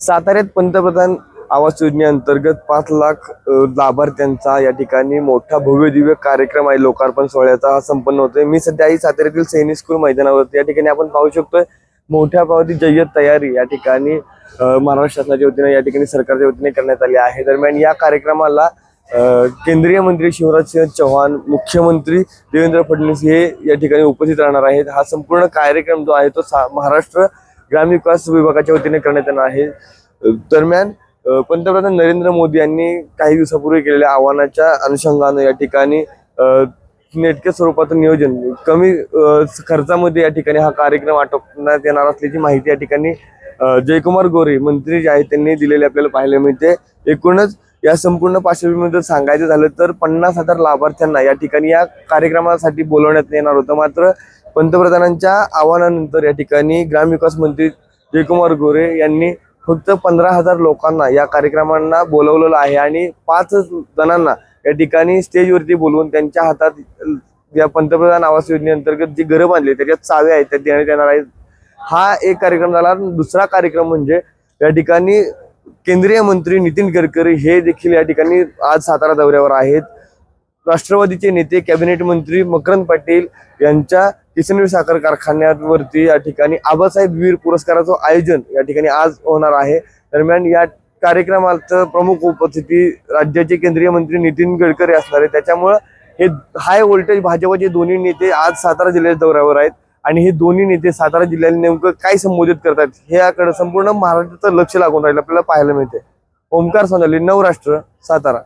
साताऱ्यात पंतप्रधान आवास योजनेअंतर्गत 5 लाख लाभार्थ्यांचा या ठिकाणी मोठा भव्य दिव्य कार्यक्रम आहे. लोकार्पण सोहळ्याचा संपन्न होतोय. मी सध्या साताऱ्यातील सैनिक स्कूल मैदानावरती या ठिकाणी आपण पाहू शकतोय मोठ्या प्रमाणात जय्यत तयारी या ठिकाणी महाराष्ट्र शासनाच्या वतीने या ठिकाणी सरकारच्या वतीने करण्यात आली आहे. दरम्यान या कार्यक्रमाला केंद्रीय मंत्री शिवराज सिंह चौहान, मुख्यमंत्री देवेंद्र फडणवीस हे या ठिकाणी उपस्थित राहणार आहेत. हा संपूर्ण कार्यक्रम जो आहे तो महाराष्ट्र ग्रामविकास विभागाच्या वतीने करण्यात येणार आहे. दरम्यान पंतप्रधान नरेंद्र मोदी यांनी काही दिवसापूर्वी केलेल्या आव्हानाच्या अनुषंगाने या ठिकाणी नेटके स्वरूपाचं नियोजन कमी खर्चामध्ये या ठिकाणी हा कार्यक्रम आटोपण्यात येणार असल्याची माहिती या ठिकाणी जयकुमार गोरे मंत्री जे आहेत त्यांनी दिलेली आपल्याला पाहायला मिळते. एकूणच या संपूर्ण पार्श्वभूमीमध्ये सांगायचं झालं तर 50,000 लाभार्थ्यांना या ठिकाणी या कार्यक्रमासाठी बोलवण्यात येणार होतं. मात्र पंतप्रधानांच्या आवाहनानंतर या ठिकाणी ग्रामविकास मंत्री जयकुमार गोरे यांनी फक्त 15,000 लोकांना या कार्यक्रमांना बोलवलेलं आहे आणि 5 जणांना या ठिकाणी स्टेजवरती बोलवून त्यांच्या हातात या पंतप्रधान आवास योजनेअंतर्गत जी घरं बांधली त्याच्यात चाव्या आहेत त्या देण्यात येणार आहेत. हा एक कार्यक्रम झाला. दुसरा कार्यक्रम म्हणजे या ठिकाणी केंद्रीय मंत्री नितीन गडकरी हे देखील या ठिकाणी आज सातारा दौऱ्यावर आहेत. राष्ट्रवादीचे नेते कॅबिनेट मंत्री मकरंद पाटील यांच्या किसनवीर साखर कारखान्यावरती या ठिकाणी आबासाहेब वीर पुरस्काराचं आयोजन या ठिकाणी आज होणार आहे. दरम्यान या कार्यक्रमाचं प्रमुख उपस्थिती राज्याचे केंद्रीय मंत्री नितीन गडकरी असणार आहे. त्याच्यामुळे हे हाय व्होल्टेज भाजपचे दोन्ही नेते आज सातारा जिल्ह्याच्या दौऱ्यावर आहेत आणि हे दोन्ही नेते सातारा जिल्ह्याला नेमकं काय संबोधित करतात हे याकडे संपूर्ण महाराष्ट्राचं लक्ष लागून राहिलं आपल्याला पाहायला मिळते. ओमकार सोनाली, नवराष्ट्र, सातारा.